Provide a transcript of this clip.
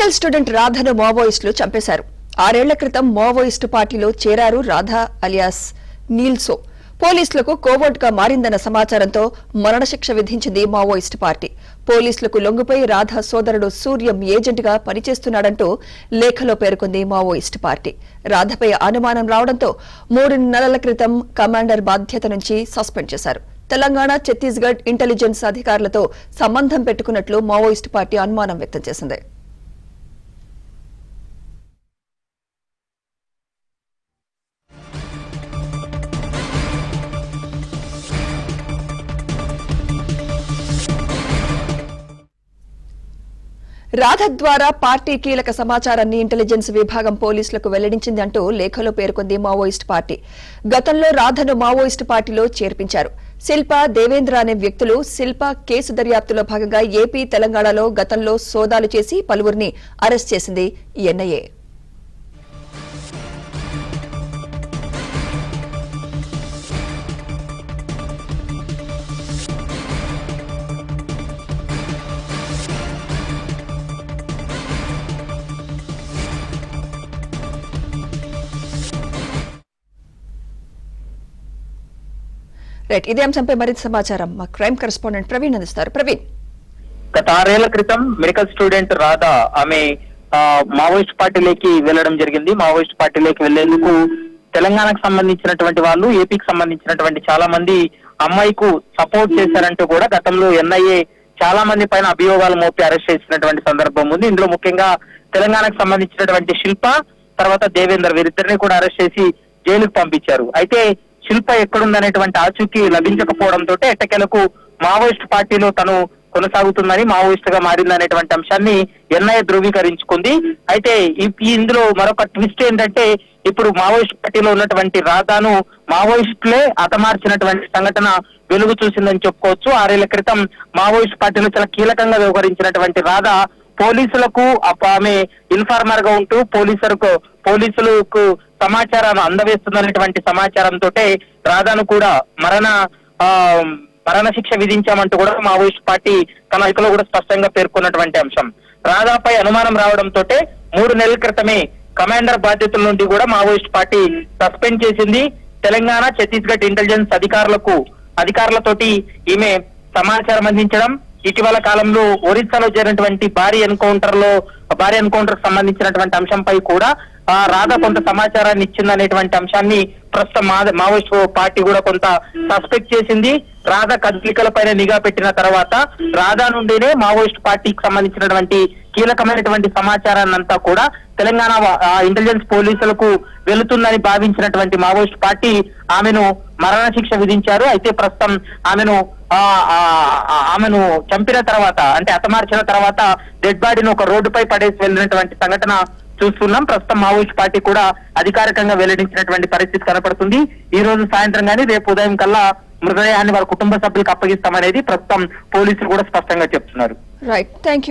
Medical student రాధను మావోయిస్టులు చంపేశారు. 6 ఏళ్ల క్రితం మావోయిస్టు పార్టీలో చేరారు రాధ అలియాస్ నీల్సో. పోలీసులకు కోవర్ట్గా మారిందన్న సమాచారంతో మరణశిక్ష విధించింది మావోయిస్టు పార్టీ. పోలీసులకు లొంగిపోయి రాధ సోదరుడు సూర్యం ఏజెంట్గా పనిచేస్తున్నాడంటూ లేఖలో పేర్కొంది మావోయిస్టు పార్టీ. రాధపై అనుమానం రావడంతో 3 నెలల క్రితం కమాండర్ బాధ్యత నుంచి సస్పెండ్ చేశారు. తెలంగాణ, ఛత్తీస్గఢ్ ఇంటెలిజెన్స్ అధికారులతో సంబంధం పెట్టుకున్నట్లు మావోయిస్టు పార్టీ అనుమానం వ్యక్తం చేసింది. రాధ ద్వారా పార్టీ కీలక సమాచారాన్ని ఇంటెలిజెన్స్ విభాగం పోలీసులకు వెల్లడించింది అంటూ లేఖలో పేర్కొంది మావోయిస్టు పార్టీ. గతంలో రాధను మావోయిస్టు పార్టీలో చేర్పించారు. శిల్ప, దేవేంద్ర అనే వ్యక్తులు శిల్ప కేసు దర్యాప్తులో భాగంగా ఏపీ, తెలంగాణలో గతంలో సోదాలు చేసి పలువురిని అరెస్ట్ చేసింది ఎన్ఐఏ. ఇదే అంశంపై మరింత సమాచారం మా క్రైమ్ కరెస్పాండెంట్ ప్రవీణ్ అందిస్తారు. ప్రవీణ్, గత 6 ఏళ్ల క్రితం మెడికల్ స్టూడెంట్ రాధ ఆమె మావోయిస్ట్ పార్టీలోకి వెళ్లడం జరిగింది. మావోయిస్ట్ పార్టీలోకి వెళ్లేందుకు తెలంగాణకు సంబంధించినటువంటి వాళ్ళు, ఏపీకి సంబంధించినటువంటి చాలా మంది అమ్మాయికు సపోర్ట్ చేశారంటూ కూడా గతంలో ఎన్ఐఏ చాలా మంది పైన అభియోగాలు మోపి అరెస్ట్ చేసినటువంటి సందర్భం ఉంది. ఇందులో ముఖ్యంగా తెలంగాణకు సంబంధించినటువంటి శిల్ప, తర్వాత దేవేందర్, వీరిద్దరిని కూడా అరెస్ట్ చేసి జైలుకు పంపించారు. అయితే శిల్ప ఎక్కడుందనేటువంటి ఆచూకీ లభించకపోవడంతో ఎట్టకేలకు మావోయిస్ట్ పార్టీలో తను కొనసాగుతుందని, మావోయిస్ట్ గా మారిందనేటువంటి అంశాన్ని ఎన్ఐఏ ధృవీకరించుకుంది. అయితే ఇందులో మరొక ట్విస్ట్ ఏంటంటే, ఇప్పుడు మావోయిస్ట్ పార్టీలో ఉన్నటువంటి రాధాను మావోయిస్టులే హతమార్చినటువంటి సంఘటన వెలుగు చూసిందని చెప్పుకోవచ్చు. 6 ఏళ్ల క్రితం మావోయిస్ట్ పార్టీలో చాలా కీలకంగా వ్యవహరించినటువంటి రాధ పోలీసులకు ఆమె ఇన్ఫార్మర్ గా ఉంటూ పోలీసులకు సమాచారాన్ని అందవేస్తుందనేటువంటి సమాచారంతో రాధాను కూడా మరణ శిక్ష విధించామంటూ కూడా మావోయిస్ట్ పార్టీ తన లేఖలో కూడా స్పష్టంగా పేర్కొన్నటువంటి అంశం. రాధాపై అనుమానం రావడంతో 3 నెలల క్రితమే కమాండర్ బాధ్యతల నుండి కూడా మావోయిస్ట్ పార్టీ సస్పెండ్ చేసింది. తెలంగాణ, ఛత్తీస్గఢ్ ఇంటెలిజెన్స్ అధికారులతోటి ఈమె సమాచారం అందించడం, ఇటీవల కాలంలో ఒరిస్సాలో జరిగినటువంటి భారీ ఎన్కౌంటర్ సంబంధించినటువంటి అంశంపై కూడా రాధా కొంత సమాచారాన్ని ఇచ్చిందనేటువంటి అంశాన్ని ప్రస్తుతం మావోయిస్ట్ పార్టీ కూడా కొంత సస్పెక్ట్ చేసింది. రాధా కదలికలపైన నిఘా పెట్టిన తర్వాత రాధా నుండినే మావోయిస్ట్ పార్టీకి సంబంధించినటువంటి కీలకమైనటువంటి సమాచారాన్ని అంతా కూడా తెలంగాణ ఇంటెలిజెన్స్ పోలీసులకు వెళుతుందని భావించినటువంటి మావోయిస్ట్ పార్టీ ఆమెను మరణశిక్ష విధించారు. అయితే ప్రస్తుతం ఆమెను చంపిన తర్వాత, అంటే హతమార్చిన తర్వాత డెడ్ బాడీని ఒక రోడ్డుపై పడేసి వెళ్ళినటువంటి సంఘటన చూస్తున్నాం. ప్రస్తుతం మావోయిస్ట్ పార్టీ కూడా అధికారికంగా వెల్లడించినటువంటి పరిస్థితి కనపడుతుంది. ఈ రోజు సాయంత్రం కానీ రేపు ఉదయం కల్లా మృతదేహాన్ని వారి కుటుంబ సభ్యులకు అప్పగిస్తామనేది ప్రస్తుతం పోలీసులు కూడా స్పష్టంగా చెప్తున్నారు. Right, thank you.